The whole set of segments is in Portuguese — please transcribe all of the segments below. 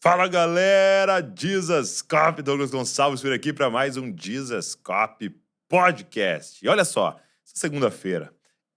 Fala galera, Jesus Cop, Douglas Gonçalves por aqui para mais um Jesus Cop Podcast. E olha só,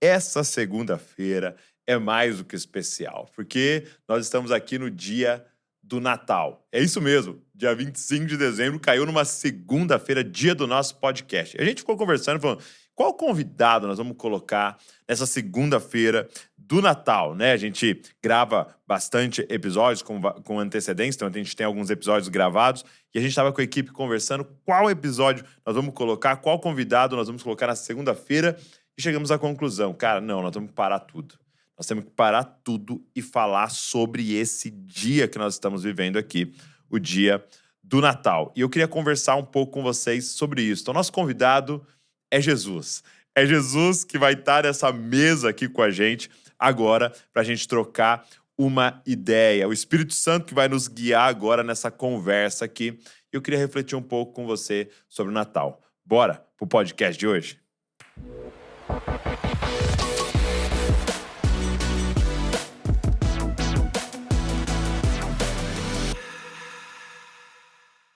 essa segunda-feira é mais do que especial, porque nós estamos aqui no dia do Natal. É isso mesmo, dia 25 de dezembro caiu numa segunda-feira, dia do nosso podcast. A gente ficou conversando, falando, qual convidado nós vamos colocar nessa segunda-feira do Natal, né? A gente grava bastante episódios com antecedência, então a gente tem alguns episódios gravados e a gente estava com a equipe conversando qual episódio nós vamos colocar, qual convidado nós vamos colocar na segunda-feira e chegamos à conclusão, cara, não, nós temos que parar tudo. Nós temos que parar tudo e falar sobre esse dia que nós estamos vivendo aqui, o dia do Natal. E eu queria conversar um pouco com vocês sobre isso. Então, nosso convidado é Jesus. É Jesus que vai estar nessa mesa aqui com a gente agora para a gente trocar uma ideia. O Espírito Santo que vai nos guiar agora nessa conversa aqui. Eu queria refletir um pouco com você sobre o Natal. Bora pro podcast de hoje?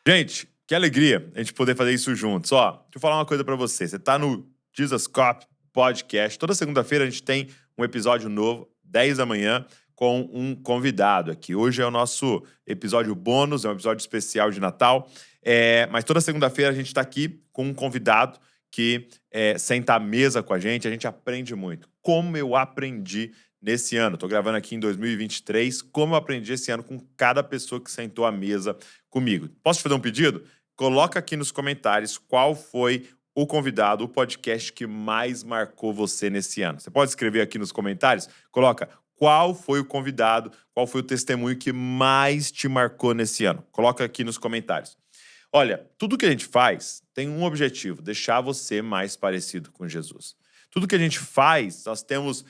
Gente, que alegria a gente poder fazer isso juntos. Ó, deixa eu falar uma coisa pra você. Você tá no Jesus Cop Podcast. Toda segunda-feira a gente tem um episódio novo, 10 da manhã, com um convidado aqui. Hoje é o nosso episódio bônus, é um episódio especial de Natal. Mas toda segunda-feira a gente tá aqui com um convidado que senta à mesa com a gente aprende muito. Como eu aprendi nesse ano. Estou gravando aqui em 2023, como eu aprendi esse ano com cada pessoa que sentou à mesa comigo. Posso te fazer um pedido? Coloca aqui nos comentários qual foi o convidado, o podcast que mais marcou você nesse ano. Você pode escrever aqui nos comentários? Coloca qual foi o convidado, qual foi o testemunho que mais te marcou nesse ano. Coloca aqui nos comentários. Olha, tudo que a gente faz tem um objetivo, deixar você mais parecido com Jesus. Tudo que a gente faz, nós temos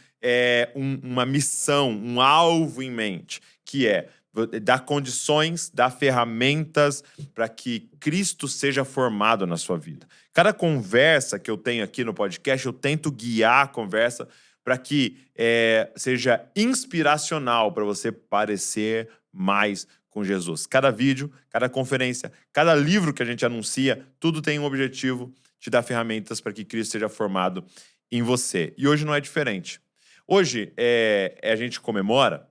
uma missão, um alvo em mente, que é dar condições, dar ferramentas para que Cristo seja formado na sua vida. Cada conversa que eu tenho aqui no podcast, eu tento guiar a conversa para que seja inspiracional para você parecer mais com Jesus. Cada vídeo, cada conferência, cada livro que a gente anuncia, tudo tem um objetivo, te dar ferramentas para que Cristo seja formado em você. E hoje não é diferente. Hoje a gente comemora,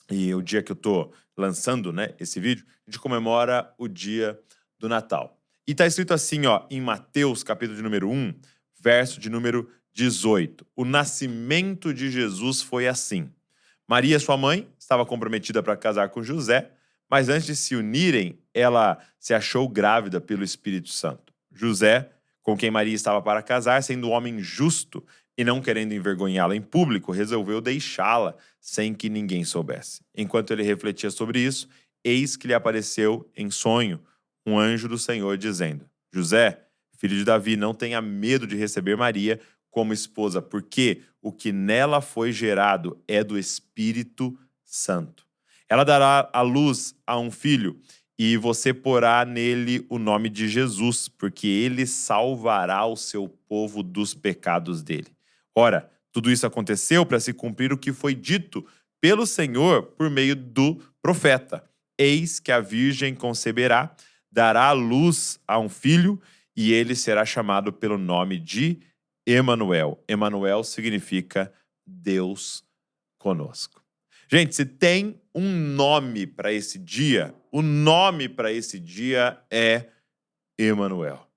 e o dia que eu tô lançando, né, esse vídeo, a gente comemora o dia do Natal. E tá escrito assim, ó, em Mateus, capítulo de número 1, verso de número 18. O nascimento de Jesus foi assim. Maria, sua mãe, estava comprometida para casar com José, mas antes de se unirem, ela se achou grávida pelo Espírito Santo. José, com quem Maria estava para casar, sendo um homem justo e não querendo envergonhá-la em público, resolveu deixá-la sem que ninguém soubesse. Enquanto ele refletia sobre isso, eis que lhe apareceu em sonho um anjo do Senhor dizendo: José, filho de Davi, não tenha medo de receber Maria como esposa, porque o que nela foi gerado é do Espírito Santo. Ela dará à luz a um filho e você porá nele o nome de Jesus, porque ele salvará o seu povo dos pecados dele. Ora, tudo isso aconteceu para se cumprir o que foi dito pelo Senhor por meio do profeta. Eis que a virgem conceberá, dará à luz a um filho, e ele será chamado pelo nome de Emanuel. Emanuel significa Deus conosco. Gente, se tem um nome para esse dia, o nome para esse dia é Emanuel.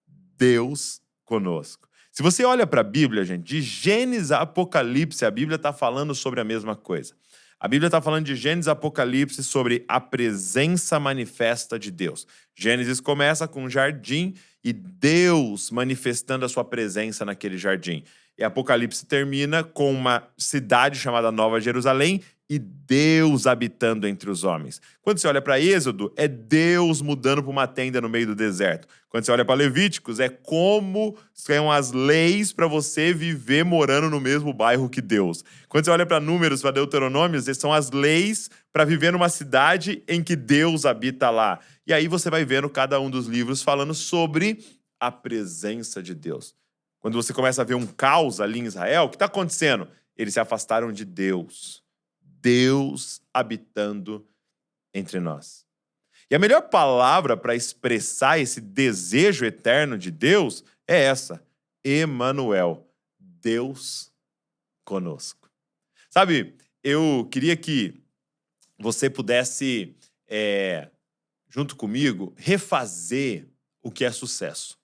Deus conosco. Se você olha para a Bíblia, gente, de Gênesis a Apocalipse, a Bíblia está falando sobre a mesma coisa. A Bíblia está falando de Gênesis e Apocalipse sobre a presença manifesta de Deus. Gênesis começa com um jardim e Deus manifestando a sua presença naquele jardim. E Apocalipse termina com uma cidade chamada Nova Jerusalém e Deus habitando entre os homens. Quando você olha para Êxodo, é Deus mudando para uma tenda no meio do deserto. Quando você olha para Levíticos, é como são as leis para você viver morando no mesmo bairro que Deus. Quando você olha para Números, para Deuteronômios, são as leis para viver numa cidade em que Deus habita lá. E aí você vai vendo cada um dos livros falando sobre a presença de Deus. Quando você começa a ver um caos ali em Israel, o que está acontecendo? Eles se afastaram de Deus. Deus habitando entre nós. E a melhor palavra para expressar esse desejo eterno de Deus é essa: Emanuel, Deus conosco. Sabe, eu queria que você pudesse, junto comigo, refazer o que é sucesso.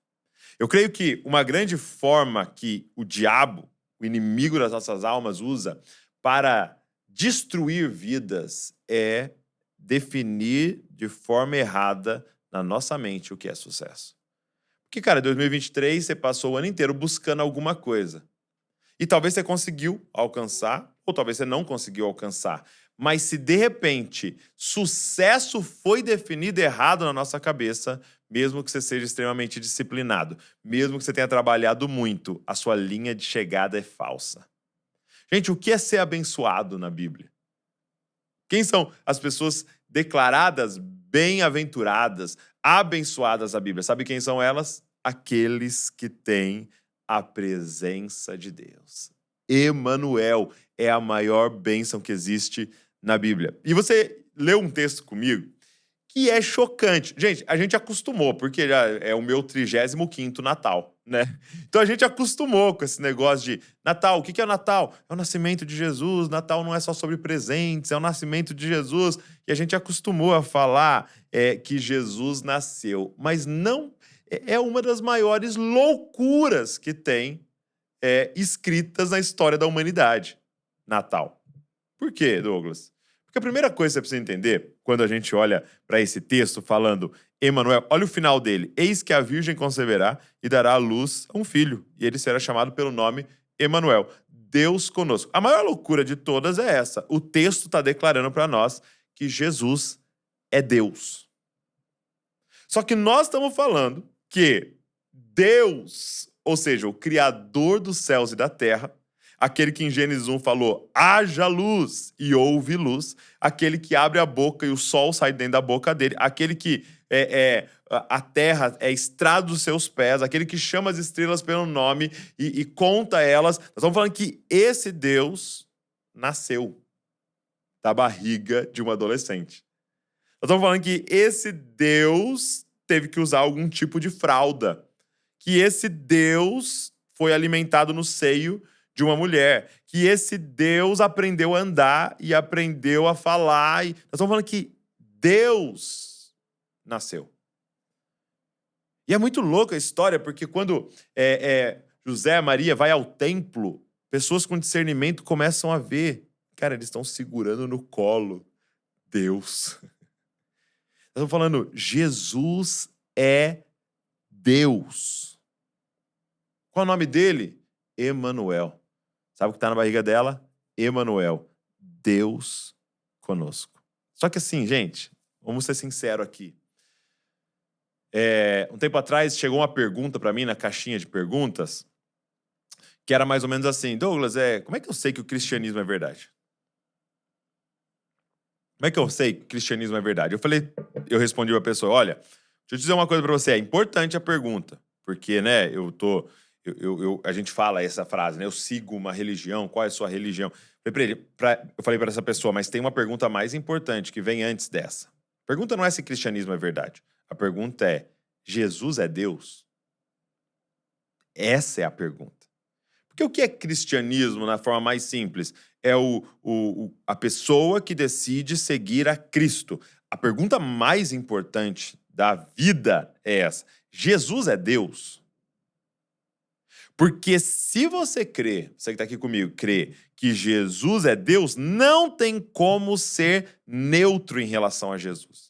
Eu creio que uma grande forma que o diabo, o inimigo das nossas almas, usa para destruir vidas é definir de forma errada na nossa mente o que é sucesso. Porque, cara, em 2023 você passou o ano inteiro buscando alguma coisa. E talvez você conseguiu alcançar, ou talvez você não conseguiu alcançar. Mas se de repente sucesso foi definido errado na nossa cabeça, mesmo que você seja extremamente disciplinado, mesmo que você tenha trabalhado muito, a sua linha de chegada é falsa. Gente, o que é ser abençoado na Bíblia? Quem são as pessoas declaradas bem-aventuradas, abençoadas na Bíblia? Sabe quem são elas? Aqueles que têm a presença de Deus. Emanuel é a maior bênção que existe na Bíblia. E você leu um texto comigo que é chocante. Gente, a gente acostumou, porque já é o meu 35º Natal, né? Então a gente acostumou com esse negócio de Natal. O que é o Natal? É o nascimento de Jesus. Natal não é só sobre presentes, é o nascimento de Jesus. E a gente acostumou a falar que Jesus nasceu. Mas não é uma das maiores loucuras que tem escritas na história da humanidade. Natal. Por quê, Douglas? Porque a primeira coisa que você precisa entender, quando a gente olha para esse texto falando Emanuel, olha o final dele. Eis que a virgem conceberá e dará à luz a um filho, e ele será chamado pelo nome Emanuel, Deus conosco. A maior loucura de todas é essa. O texto está declarando para nós que Jesus é Deus. Só que nós estamos falando que Deus, ou seja, o Criador dos céus e da terra, aquele que em Gênesis 1 falou, haja luz e houve luz, aquele que abre a boca e o sol sai dentro da boca dele, aquele que a terra é estrada dos seus pés, aquele que chama as estrelas pelo nome e conta elas. Nós estamos falando que esse Deus nasceu da barriga de uma adolescente. Nós estamos falando que esse Deus teve que usar algum tipo de fralda, que esse Deus foi alimentado no seio de uma mulher, que esse Deus aprendeu a andar e aprendeu a falar. Nós estamos falando que Deus nasceu. E é muito louca a história, porque quando José e Maria vai ao templo, pessoas com discernimento começam a ver. Cara, eles estão segurando no colo Deus. Nós estamos falando, Jesus é Deus. Qual é o nome dele? Emanuel. Sabe o que está na barriga dela? Emanuel, Deus conosco. Só que assim, gente, vamos ser sinceros aqui. Um tempo atrás chegou uma pergunta para mim na caixinha de perguntas que era mais ou menos assim, Douglas, como é que eu sei que o cristianismo é verdade? Como é que eu sei que o cristianismo é verdade? Eu respondi pra pessoa, olha, deixa eu dizer uma coisa pra você, é importante a pergunta, porque, né, a gente fala essa frase, né, eu sigo uma religião, qual é a sua religião? Eu falei pra essa pessoa, mas tem uma pergunta mais importante que vem antes dessa. A pergunta não é se cristianismo é verdade, a pergunta é, Jesus é Deus? Essa é a pergunta. Porque o que é cristianismo na forma mais simples? É a pessoa que decide seguir a Cristo. A pergunta mais importante da vida é essa. Jesus é Deus? Porque se você crê, você que está aqui comigo, crê que Jesus é Deus, não tem como ser neutro em relação a Jesus.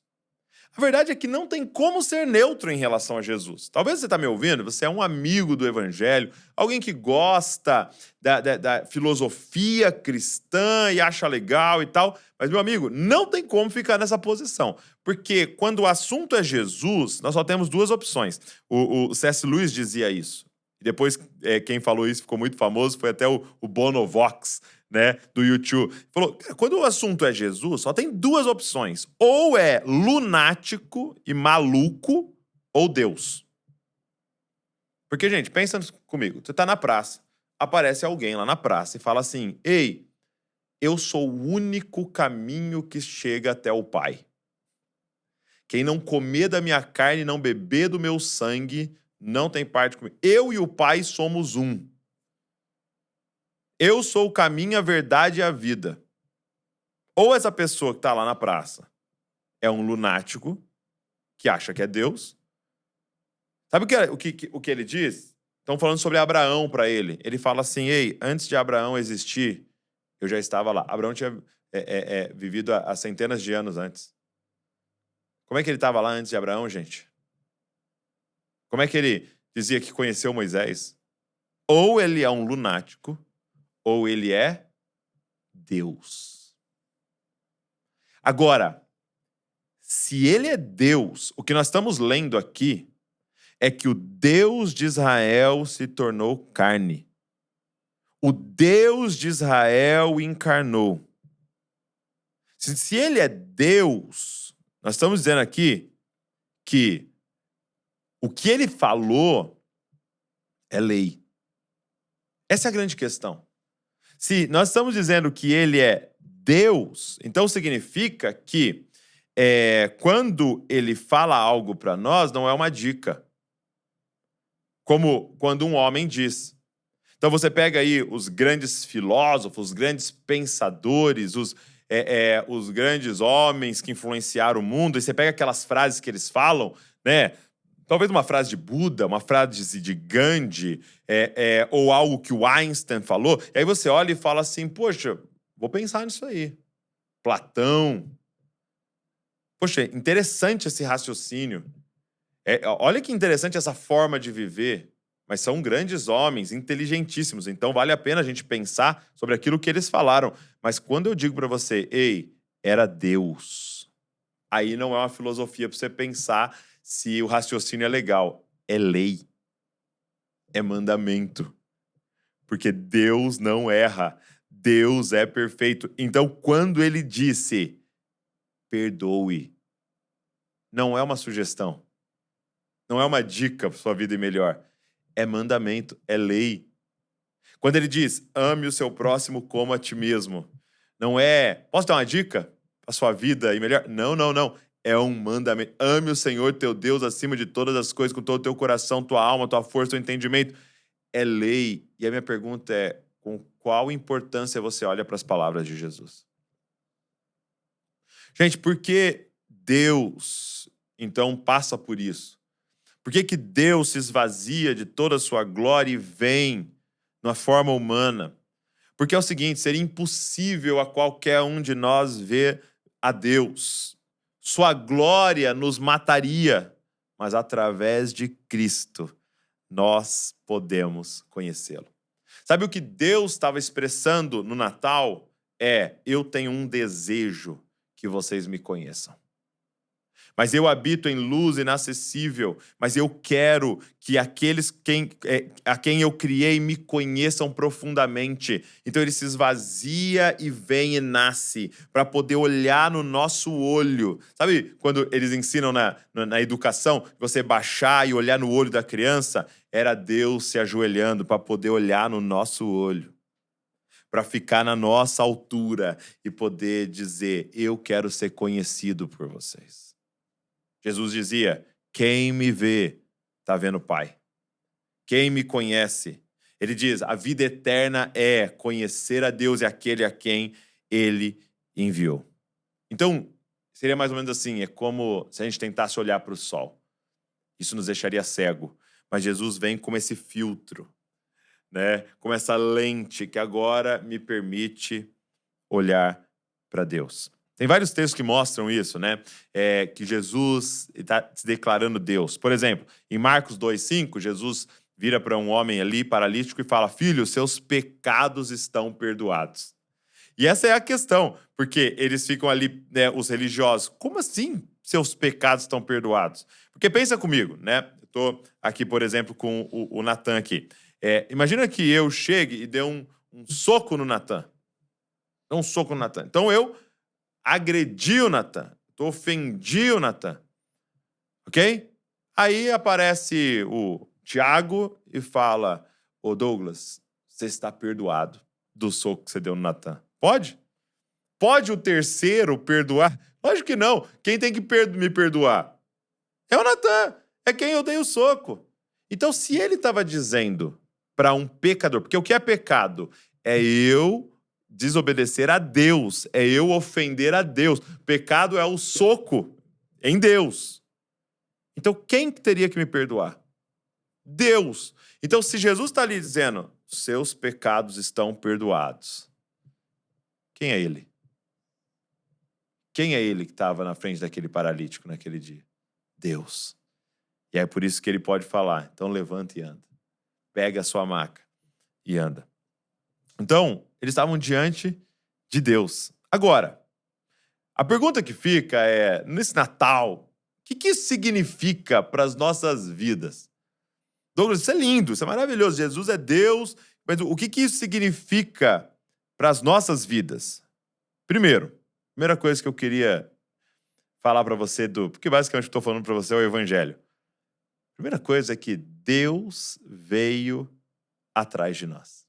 A verdade é que não tem como ser neutro em relação a Jesus. Talvez você está me ouvindo, você é um amigo do Evangelho, alguém que gosta da filosofia cristã e acha legal e tal, mas, meu amigo, não tem como ficar nessa posição. Porque quando o assunto é Jesus, nós só temos duas opções. O C.S. Lewis dizia isso. E depois, quem falou isso ficou muito famoso, foi até o Bono Vox, né, do YouTube. Falou, quando o assunto é Jesus, só tem duas opções. Ou é lunático e maluco, ou Deus. Porque, gente, pensa comigo. Você tá na praça, aparece alguém lá na praça e fala assim, ei, eu sou o único caminho que chega até o Pai. Quem não comer da minha carne e não beber do meu sangue, não tem parte comigo. Eu e o Pai somos um. Eu sou o caminho, a verdade e a vida. Ou essa pessoa que está lá na praça é um lunático, que acha que é Deus. Sabe o que ele diz? Estão falando sobre Abraão para ele. Ele fala assim, ei, antes de Abraão existir, eu já estava lá. Abraão tinha vivido há centenas de anos antes. Como é que ele estava lá antes de Abraão, gente? Como é que ele dizia que conheceu Moisés? Ou ele é um lunático, ou ele é Deus. Agora, se ele é Deus, o que nós estamos lendo aqui é que o Deus de Israel se tornou carne. O Deus de Israel encarnou. Se ele é Deus, nós estamos dizendo aqui que o que ele falou é lei. Essa é a grande questão. Se nós estamos dizendo que ele é Deus, então significa que quando ele fala algo para nós, não é uma dica. Como quando um homem diz. Então você pega aí os grandes filósofos, os grandes pensadores, os grandes homens que influenciaram o mundo, e você pega aquelas frases que eles falam, né? Talvez uma frase de Buda, uma frase de Gandhi, ou algo que o Einstein falou, e aí você olha e fala assim, poxa, vou pensar nisso aí. Platão. Poxa, interessante esse raciocínio. Olha que interessante essa forma de viver. Mas são grandes homens, inteligentíssimos. Então vale a pena a gente pensar sobre aquilo que eles falaram. Mas quando eu digo para você, ei, era Deus, aí não é uma filosofia para você pensar se o raciocínio é legal. É lei. É mandamento. Porque Deus não erra. Deus é perfeito. Então quando ele disse, perdoe, não é uma sugestão. Não é uma dica para sua vida ir melhor. É mandamento, é lei. Quando ele diz, ame o seu próximo como a ti mesmo, não é, posso dar uma dica para sua vida ir melhor? Não, não, não. É um mandamento. Ame o Senhor teu Deus acima de todas as coisas, com todo o teu coração, tua alma, tua força, teu entendimento. É lei. E a minha pergunta é, com qual importância você olha para as palavras de Jesus? Gente, por que Deus, então, passa por isso? Por que Deus se esvazia de toda a sua glória e vem na forma humana? Porque é o seguinte, seria impossível a qualquer um de nós ver a Deus. Sua glória nos mataria, mas através de Cristo nós podemos conhecê-lo. Sabe o que Deus estava expressando no Natal? Eu tenho um desejo que vocês me conheçam. Mas eu habito em luz inacessível, mas eu quero que aqueles a quem eu criei me conheçam profundamente. Então ele se esvazia e vem e nasce para poder olhar no nosso olho. Sabe quando eles ensinam na educação, você baixar e olhar no olho da criança? Era Deus se ajoelhando para poder olhar no nosso olho, para ficar na nossa altura e poder dizer, eu quero ser conhecido por vocês. Jesus dizia, quem me vê, está vendo o Pai. Quem me conhece. Ele diz, a vida eterna é conhecer a Deus e aquele a quem Ele enviou. Então, seria mais ou menos assim, é como se a gente tentasse olhar para o sol. Isso nos deixaria cego. Mas Jesus vem como esse filtro, né? Como essa lente que agora me permite olhar para Deus. Tem vários textos que mostram isso, né? Que Jesus está se declarando Deus. Por exemplo, em Marcos 2,5, Jesus vira para um homem ali, paralítico, e fala, filho, seus pecados estão perdoados. E essa é a questão, porque eles ficam ali, né, os religiosos, como assim seus pecados estão perdoados? Porque pensa comigo, né? Eu estou aqui, por exemplo, com o Natan aqui. Imagina que eu chegue e dê um soco no Natan. Dê um soco no Natan. Então eu agredi o Natan, ofendi o Natan, ok? Aí aparece o Tiago e fala, ô Douglas, você está perdoado do soco que você deu no Natan. Pode? Pode o terceiro perdoar? Lógico que não. Quem tem que me perdoar? É o Natan. É quem eu dei o soco. Então, se ele estava dizendo para um pecador, porque o que é pecado? É eu desobedecer a Deus, é eu ofender a Deus. Pecado é o soco em Deus. Então, quem teria que me perdoar? Deus. Então, se Jesus está ali dizendo, seus pecados estão perdoados, quem é ele? Quem é ele que estava na frente daquele paralítico naquele dia? Deus. E é por isso que ele pode falar, então levanta e anda. Pega a sua maca e anda. Então, eles estavam diante de Deus. Agora, a pergunta que fica é, nesse Natal, o que isso significa para as nossas vidas? Douglas, isso é lindo, isso é maravilhoso. Jesus é Deus, mas o que isso significa para as nossas vidas? Primeira coisa que eu queria falar para você, porque basicamente o que eu estou falando para você é o Evangelho. Primeira coisa é que Deus veio atrás de nós.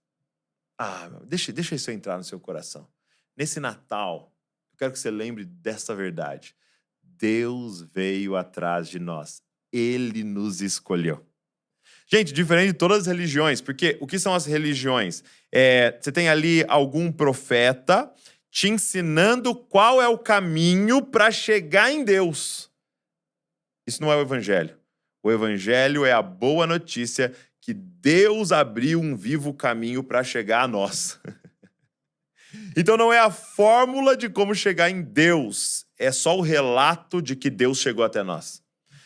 Deixa isso entrar no seu coração. Nesse Natal, eu quero que você lembre dessa verdade. Deus veio atrás de nós. Ele nos escolheu. Gente, diferente de todas as religiões, porque o que são as religiões? Você tem ali algum profeta te ensinando qual é o caminho para chegar em Deus. Isso não é o Evangelho. O Evangelho é a boa notícia que Deus abriu um vivo caminho para chegar a nós. Então não é a fórmula de como chegar em Deus, é só o relato de que Deus chegou até nós.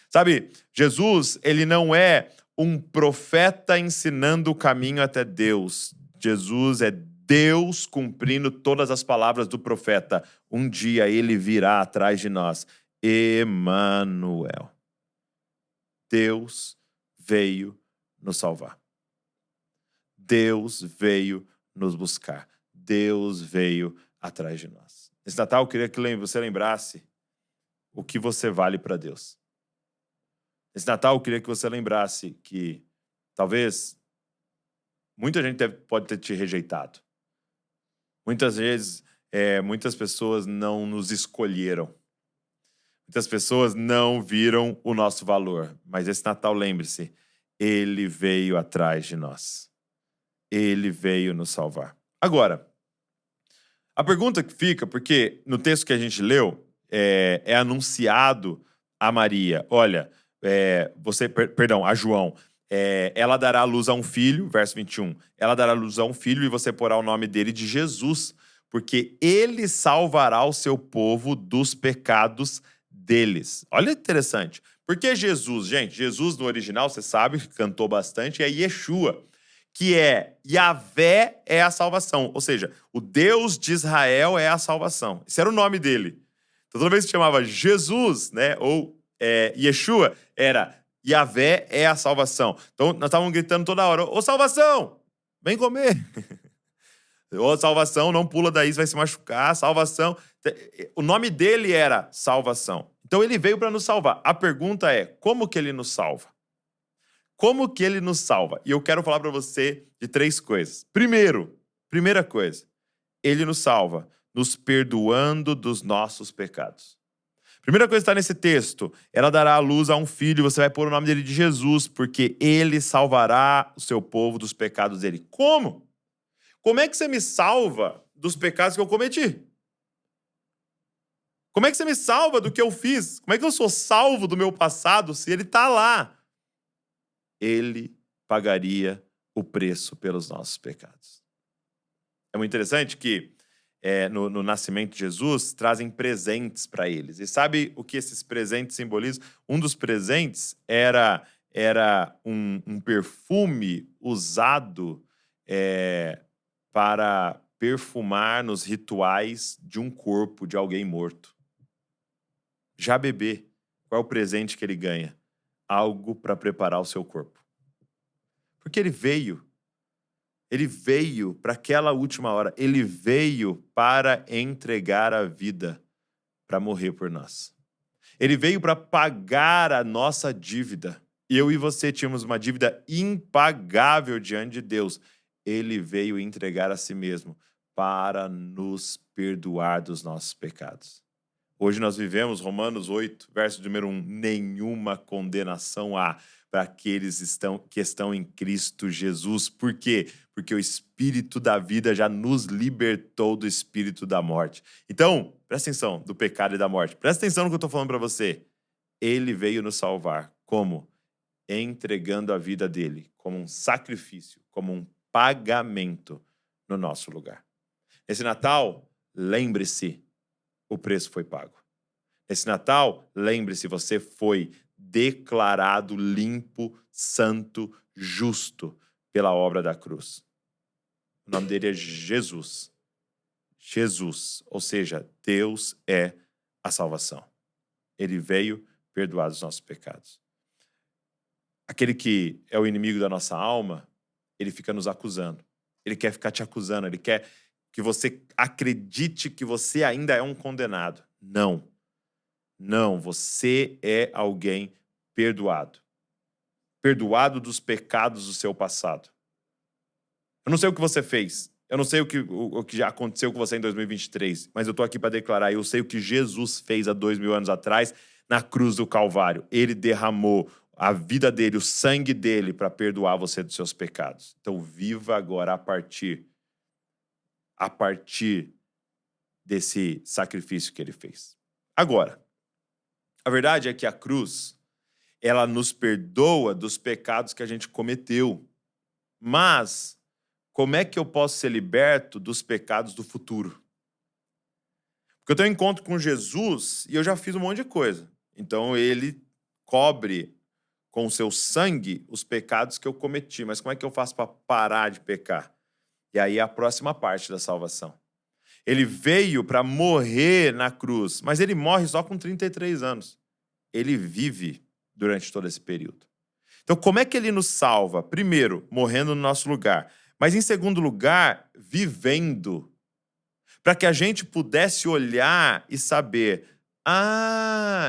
Sabe, Jesus, ele não é um profeta ensinando o caminho até Deus. Jesus é Deus cumprindo todas as palavras do profeta. Um dia ele virá atrás de nós. Emanuel. Deus veio nos salvar. Deus veio nos buscar. Deus veio atrás de nós. Nesse Natal, eu queria que você lembrasse o que você vale para Deus. Nesse Natal, eu queria que você lembrasse que talvez muita gente pode ter te rejeitado. Muitas vezes, muitas pessoas não nos escolheram. Muitas pessoas não viram o nosso valor. Mas esse Natal, lembre-se, Ele veio atrás de nós. Ele veio nos salvar. Agora, a pergunta que fica, porque no texto que a gente leu, é anunciado a Maria. Olha, a João. Ela dará à luz a um filho, verso 21. Ela dará à luz a um filho e você porá o nome dele de Jesus, porque ele salvará o seu povo dos pecados deles. Olha que interessante. Porque Jesus, gente, Jesus no original, você sabe, cantou bastante, é Yeshua, que é Yahvé é a salvação. Ou seja, o Deus de Israel é a salvação. Esse era o nome dele. Então, toda vez que chamava Jesus, né, ou Yeshua, era Yahvé é a salvação. Então, nós estávamos gritando toda hora, ô salvação, vem comer. Ô salvação, não pula daí, você vai se machucar, salvação. O nome dele era salvação. Então, ele veio para nos salvar. A pergunta é, como que ele nos salva? Como que ele nos salva? E eu quero falar para você de 3 coisas. Primeira coisa, ele nos salva nos perdoando dos nossos pecados. Primeira coisa que está nesse texto, ela dará à luz a um filho, você vai pôr o nome dele de Jesus, porque ele salvará o seu povo dos pecados dele. Como? Como é que você me salva dos pecados que eu cometi? Como é que você me salva do que eu fiz? Como é que eu sou salvo do meu passado se ele está lá? Ele pagaria o preço pelos nossos pecados. É muito interessante que no nascimento de Jesus trazem presentes para eles. E sabe o que esses presentes simbolizam? Um dos presentes era um perfume usado para perfumar nos rituais de um corpo de alguém morto. Já bebê, qual é o presente que ele ganha? Algo para preparar o seu corpo. Porque ele veio para aquela última hora, ele veio para entregar a vida, para morrer por nós. Ele veio para pagar a nossa dívida. Eu e você tínhamos uma dívida impagável diante de Deus. Ele veio entregar a si mesmo para nos perdoar dos nossos pecados. Hoje nós vivemos Romanos 8, verso número 1, nenhuma condenação há para aqueles que estão em Cristo Jesus. Por quê? Porque o Espírito da vida já nos libertou do espírito da morte. Então, presta atenção, do pecado e da morte. Presta atenção no que eu estou falando para você. Ele veio nos salvar. Como? Entregando a vida dele como um sacrifício, como um pagamento no nosso lugar. Nesse Natal, lembre-se, o preço foi pago. Nesse Natal, lembre-se, você foi declarado limpo, santo, justo pela obra da cruz. O nome dele é Jesus. Jesus, ou seja, Deus é a salvação. Ele veio perdoar os nossos pecados. Aquele que é o inimigo da nossa alma, ele fica nos acusando. Ele quer ficar te acusando, ele quer que você acredite que você ainda é um condenado. Não. Não, você é alguém perdoado. Perdoado dos pecados do seu passado. Eu não sei o que você fez. Eu não sei o que já aconteceu com você em 2023, mas eu estou aqui para declarar, eu sei o que Jesus fez há 2000 anos atrás na cruz do Calvário. Ele derramou a vida dele, o sangue dele para perdoar você dos seus pecados. Então viva agora a partir desse sacrifício que ele fez. Agora, a verdade é que a cruz, ela nos perdoa dos pecados que a gente cometeu. Mas, como é que eu posso ser liberto dos pecados do futuro? Porque eu tenho um encontro com Jesus e eu já fiz um monte de coisa. Então, ele cobre com o seu sangue os pecados que eu cometi. Mas como é que eu faço para parar de pecar? E aí é a próxima parte da salvação. Ele veio para morrer na cruz, mas ele morre só com 33 anos. Ele vive durante todo esse período. Então, como é que ele nos salva? Primeiro, morrendo no nosso lugar. Mas, em segundo lugar, vivendo. Para que a gente pudesse olhar e saber,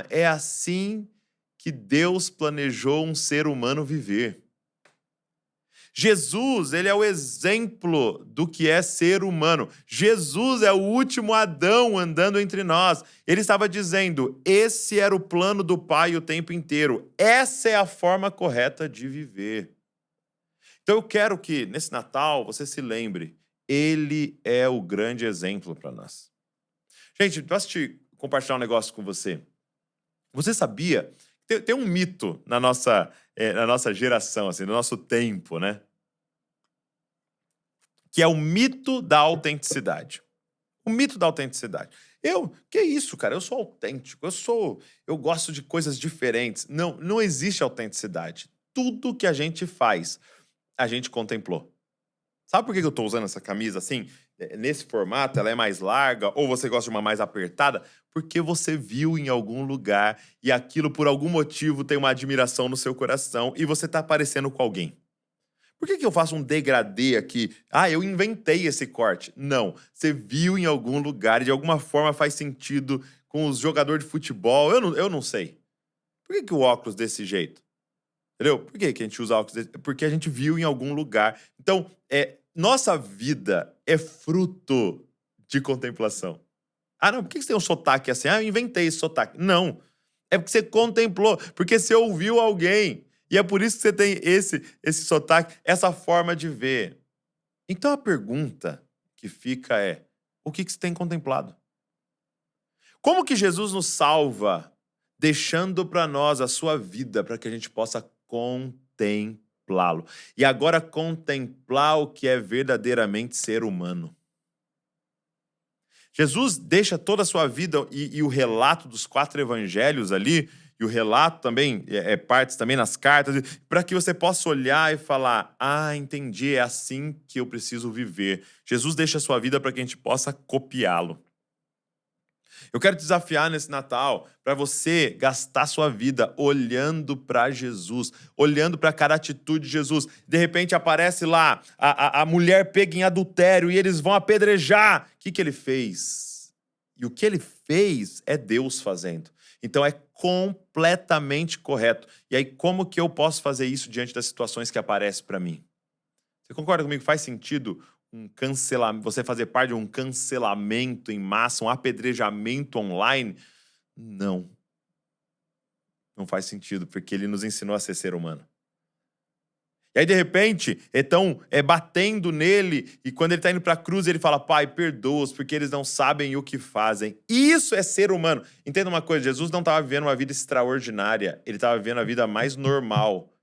é assim que Deus planejou um ser humano viver. Jesus, ele é o exemplo do que é ser humano. Jesus é o último Adão andando entre nós. Ele estava dizendo, esse era o plano do Pai o tempo inteiro. Essa é a forma correta de viver. Então eu quero que, nesse Natal, você se lembre, ele é o grande exemplo para nós. Gente, posso te compartilhar um negócio com você? Você sabia? Tem um mito na nossa geração, assim, no nosso tempo, né? Que é o mito da autenticidade. O mito da autenticidade. Que isso, cara? Eu sou autêntico, eu gosto de coisas diferentes. Não existe autenticidade. Tudo que a gente faz, a gente contemplou. Sabe por que eu tô usando essa camisa assim? Nesse formato, ela é mais larga, ou você gosta de uma mais apertada? Porque você viu em algum lugar e aquilo, por algum motivo, tem uma admiração no seu coração e você tá parecendo com alguém. Por que eu faço um degradê aqui? Eu inventei esse corte. Não, você viu em algum lugar e de alguma forma faz sentido com os jogadores de futebol. Eu não sei. Por que o óculos desse jeito? Entendeu? Por que a gente usa óculos desse? Porque a gente viu em algum lugar. Então, nossa vida é fruto de contemplação. Não, por que você tem um sotaque assim? Eu inventei esse sotaque. Não, é porque você contemplou, porque você ouviu alguém. E é por isso que você tem esse sotaque, essa forma de ver. Então a pergunta que fica é, o que você tem contemplado? Como que Jesus nos salva, deixando para nós a sua vida, para que a gente possa contemplá-lo? E agora contemplar o que é verdadeiramente ser humano. Jesus deixa toda a sua vida e o relato dos 4 evangelhos ali, e o relato também, partes também nas cartas, para que você possa olhar e falar, entendi, é assim que eu preciso viver. Jesus deixa a sua vida para que a gente possa copiá-lo. Eu quero te desafiar nesse Natal para você gastar sua vida olhando para Jesus, olhando para cada atitude de Jesus. De repente aparece lá a mulher pega em adultério e eles vão apedrejar. O que ele fez? E o que ele fez é Deus fazendo. Então é completamente correto. E aí como que eu posso fazer isso diante das situações que aparecem para mim? Você concorda comigo? Faz sentido um cancelamento, você fazer parte de um cancelamento em massa, um apedrejamento online? Não. Não faz sentido, porque ele nos ensinou a ser humano. E aí, de repente, estão batendo nele, e quando ele está indo para a cruz, ele fala, Pai, perdoa-os, porque eles não sabem o que fazem. Isso é ser humano. Entenda uma coisa, Jesus não estava vivendo uma vida extraordinária, ele estava vivendo a vida mais normal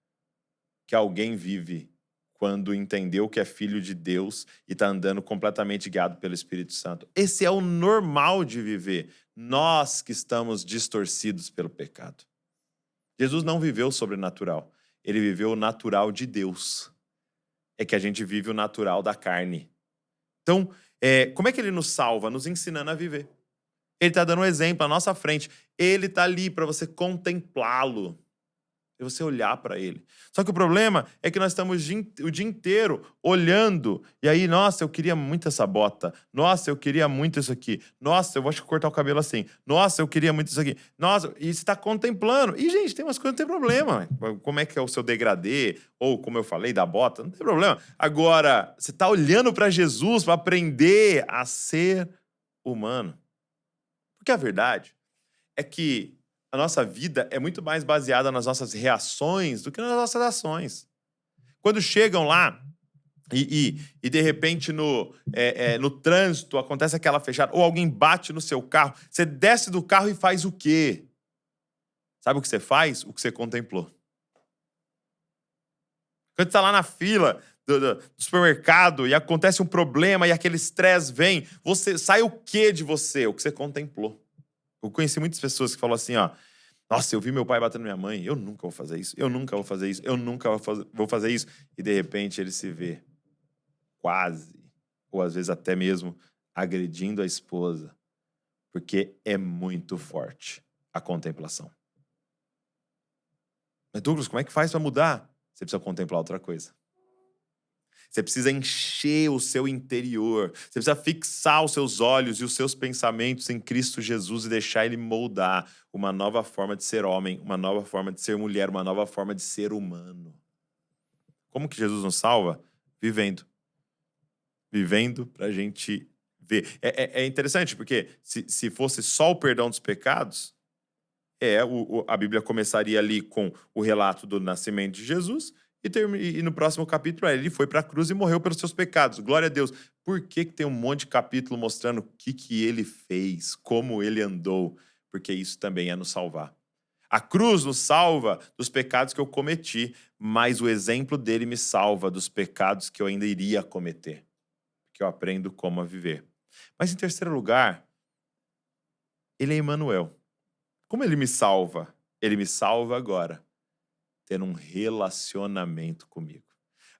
que alguém vive quando entendeu que é filho de Deus e está andando completamente guiado pelo Espírito Santo. Esse é o normal de viver. Nós que estamos distorcidos pelo pecado. Jesus não viveu o sobrenatural. Ele viveu o natural de Deus. É que a gente vive o natural da carne. Então, como é que ele nos salva? Nos ensinando a viver. Ele está dando um exemplo à nossa frente. Ele está ali para você contemplá-lo. E você olhar para ele. Só que o problema é que nós estamos o dia inteiro olhando. E aí, nossa, eu queria muito essa bota. Nossa, eu queria muito isso aqui. Nossa, eu vou cortar o cabelo assim. Nossa, eu queria muito isso aqui. Nossa, e você está contemplando. E, gente, tem umas coisas que não tem problema. Como é que é o seu degradê? Ou, como eu falei, da bota? Não tem problema. Agora, você está olhando para Jesus para aprender a ser humano. Porque a verdade é que a nossa vida é muito mais baseada nas nossas reações do que nas nossas ações. Quando chegam lá e de repente no trânsito acontece aquela fechada, ou alguém bate no seu carro, você desce do carro e faz o quê? Sabe o que você faz? O que você contemplou. Quando você está lá na fila do supermercado e acontece um problema e aquele estresse vem, sai o quê de você? O que você contemplou. Eu conheci muitas pessoas que falam assim, ó, nossa, eu vi meu pai batendo minha mãe, eu nunca vou fazer isso, eu nunca vou fazer isso, eu nunca vou fazer isso. E de repente ele se vê quase, ou às vezes até mesmo, agredindo a esposa, porque é muito forte a contemplação. Mas Douglas, como é que faz para mudar? Você precisa contemplar outra coisa. Você precisa encher o seu interior. Você precisa fixar os seus olhos e os seus pensamentos em Cristo Jesus e deixar Ele moldar uma nova forma de ser homem, uma nova forma de ser mulher, uma nova forma de ser humano. Como que Jesus nos salva? Vivendo. Vivendo para a gente ver. É interessante, porque se fosse só o perdão dos pecados, a Bíblia começaria ali com o relato do nascimento de Jesus, e no próximo capítulo ele foi para a cruz e morreu pelos seus pecados. Glória a Deus. Por que tem um monte de capítulo mostrando o que ele fez, como ele andou? Porque isso também é nos salvar. A cruz nos salva dos pecados que eu cometi, mas o exemplo dele me salva dos pecados que eu ainda iria cometer. Que eu aprendo como a viver. Mas em terceiro lugar, ele é Emmanuel. Como ele me salva? Ele me salva agora, tendo um relacionamento comigo.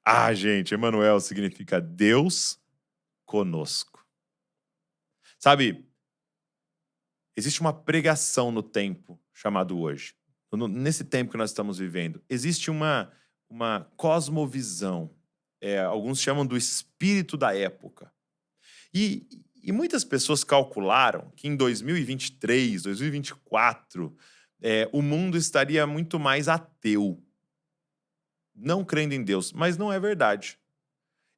Ah, gente, Emmanuel significa Deus conosco. Sabe, existe uma pregação no tempo chamado hoje. Nesse tempo que nós estamos vivendo, existe uma cosmovisão. Alguns chamam do espírito da época. E muitas pessoas calcularam que em 2023, 2024, o mundo estaria muito mais ateu. Não crendo em Deus, mas não é verdade.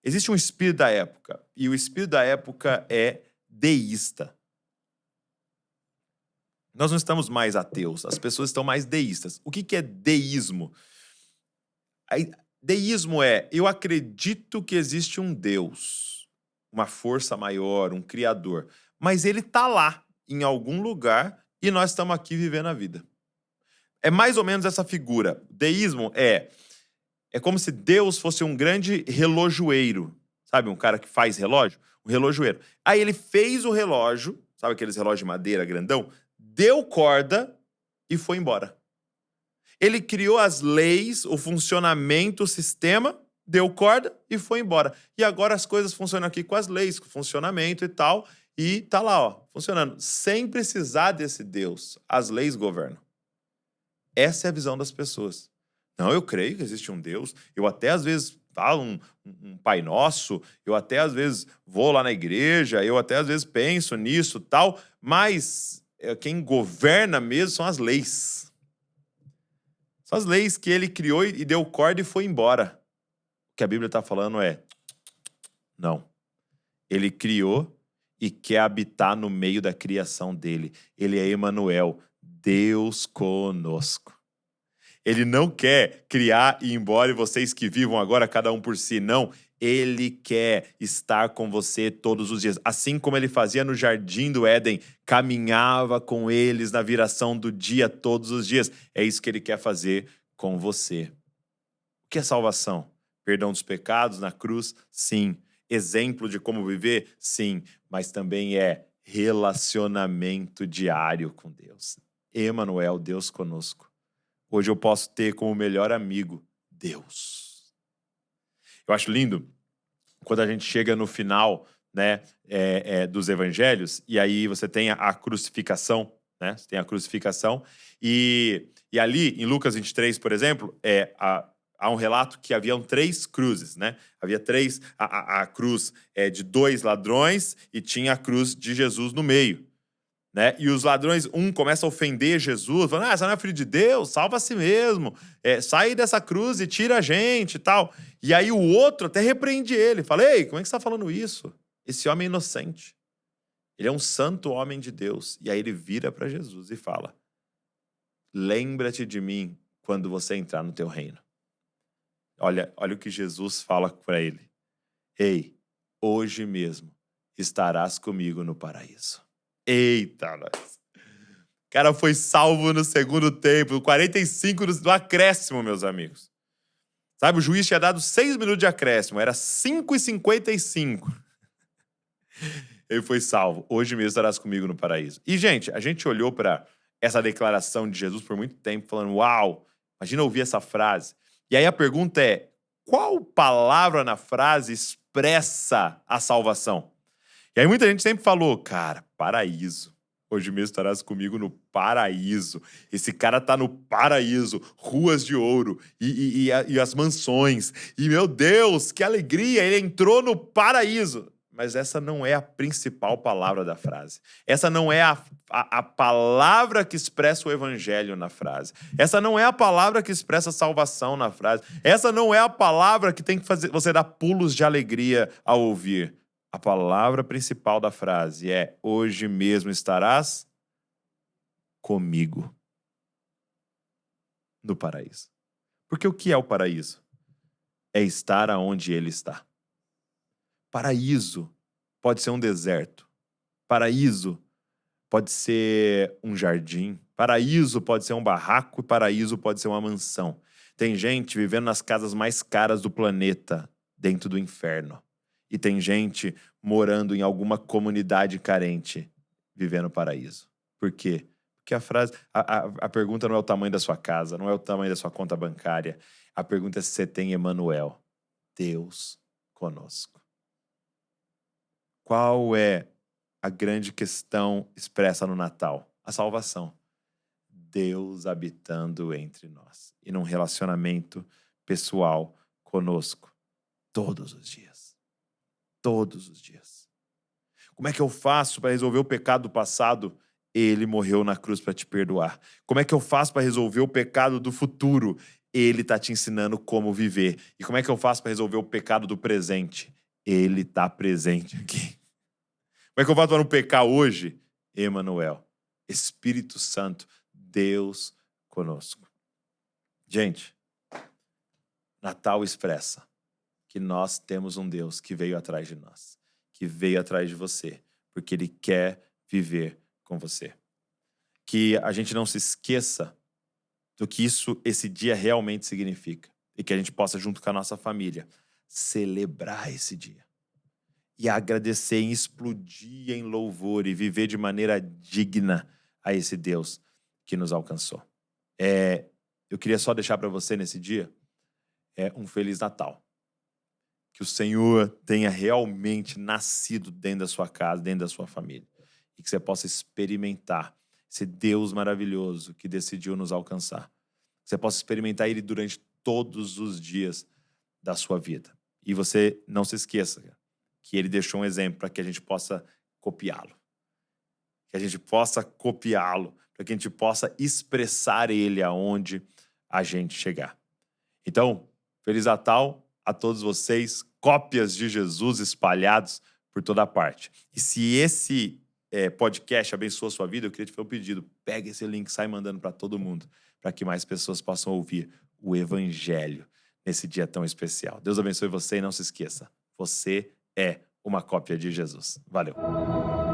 Existe um espírito da época, e o espírito da época é deísta. Nós não estamos mais ateus, as pessoas estão mais deístas. O que é deísmo? Deísmo eu acredito que existe um Deus, uma força maior, um criador, mas ele está lá, em algum lugar, e nós estamos aqui vivendo a vida. É mais ou menos essa figura. Deísmo é como se Deus fosse um grande relojoeiro. Sabe, um cara que faz relógio? Um relojoeiro. Aí ele fez o relógio, sabe aqueles relógios de madeira grandão? Deu corda e foi embora. Ele criou as leis, o funcionamento, o sistema, deu corda e foi embora. E agora as coisas funcionam aqui com as leis, com o funcionamento e tal, e tá lá, ó, funcionando. Sem precisar desse Deus, as leis governam. Essa é a visão das pessoas. Não, eu creio que existe um Deus. Eu até às vezes falo um Pai Nosso, eu até às vezes vou lá na igreja, eu até às vezes penso nisso tal, mas quem governa mesmo são as leis. São as leis que ele criou e deu corda e foi embora. O que a Bíblia está falando não. Ele criou e quer habitar no meio da criação dele. Ele é Emanuel, Deus conosco. Ele não quer criar e ir embora e vocês que vivam agora cada um por si. Não, ele quer estar com você todos os dias. Assim como ele fazia no Jardim do Éden, caminhava com eles na viração do dia todos os dias. É isso que ele quer fazer com você. O que é salvação? Perdão dos pecados na cruz? Sim. Exemplo de como viver? Sim. Mas também é relacionamento diário com Deus. Emanuel, Deus conosco. Hoje eu posso ter como melhor amigo Deus. Eu acho lindo quando a gente chega no final, né, dos evangelhos, e aí você tem a crucificação, né? Você tem a crucificação, e ali, em Lucas 23, por exemplo, há um relato que haviam 3 cruzes, né? Havia 3, a cruz de 2 ladrões e tinha a cruz de Jesus no meio. Né? E os ladrões, um começa a ofender Jesus, falando, você não é filho de Deus, salva a si mesmo, sai dessa cruz e tira a gente e tal. E aí o outro até repreende ele, fala, ei, como é que você está falando isso? Esse homem é inocente. Ele é um santo homem de Deus. E aí ele vira para Jesus e fala, lembra-te de mim quando você entrar no teu reino. Olha o que Jesus fala para ele. Ei, hoje mesmo estarás comigo no paraíso. Eita, nós. O cara foi salvo no segundo tempo, 45 do acréscimo, meus amigos. Sabe, o juiz tinha dado 6 minutos de acréscimo, era 5:55. Ele foi salvo. Hoje mesmo estarás comigo no paraíso. E, gente, a gente olhou para essa declaração de Jesus por muito tempo, falando, uau, imagina ouvir essa frase. E aí a pergunta é, qual palavra na frase expressa a salvação? E aí muita gente sempre falou, cara, paraíso. Hoje mesmo estarás comigo no paraíso. Esse cara tá no paraíso, ruas de ouro e as mansões. E, meu Deus, que alegria, ele entrou no paraíso. Mas essa não é a principal palavra da frase. Essa não é a palavra que expressa o evangelho na frase. Essa não é a palavra que expressa a salvação na frase. Essa não é a palavra que tem que fazer você dar pulos de alegria ao ouvir. A palavra principal da frase é hoje mesmo estarás comigo no paraíso. Porque o que é o paraíso? É estar aonde ele está. Paraíso pode ser um deserto. Paraíso pode ser um jardim. Paraíso pode ser um barraco e paraíso pode ser uma mansão. Tem gente vivendo nas casas mais caras do planeta dentro do inferno. E tem gente morando em alguma comunidade carente, vivendo paraíso. Por quê? Porque a pergunta não é o tamanho da sua casa, não é o tamanho da sua conta bancária. A pergunta é se você tem Emanuel, Deus conosco. Qual é a grande questão expressa no Natal? A salvação. Deus habitando entre nós. E num relacionamento pessoal conosco. Todos os dias. Todos os dias. Como é que eu faço para resolver o pecado do passado? Ele morreu na cruz para te perdoar. Como é que eu faço para resolver o pecado do futuro? Ele está te ensinando como viver. E como é que eu faço para resolver o pecado do presente? Ele está presente aqui. Como é que eu faço para não pecar hoje? Emanuel, Espírito Santo, Deus conosco. Gente, Natal expressa que nós temos um Deus que veio atrás de nós, que veio atrás de você, porque Ele quer viver com você. Que a gente não se esqueça do que esse dia realmente significa e que a gente possa, junto com a nossa família, celebrar esse dia e agradecer e explodir em louvor e viver de maneira digna a esse Deus que nos alcançou. Eu queria só deixar para você nesse dia um Feliz Natal. Que o Senhor tenha realmente nascido dentro da sua casa, dentro da sua família. E que você possa experimentar esse Deus maravilhoso que decidiu nos alcançar. Que você possa experimentar Ele durante todos os dias da sua vida. E você não se esqueça que Ele deixou um exemplo para que a gente possa copiá-lo. Que a gente possa copiá-lo, para que a gente possa expressar Ele aonde a gente chegar. Então, Feliz Natal a todos vocês, cópias de Jesus espalhados por toda parte. E se esse podcast abençoa a sua vida, eu queria te fazer um pedido. Pega esse link, sai mandando para todo mundo, para que mais pessoas possam ouvir o Evangelho nesse dia tão especial. Deus abençoe você e não se esqueça, você é uma cópia de Jesus. Valeu!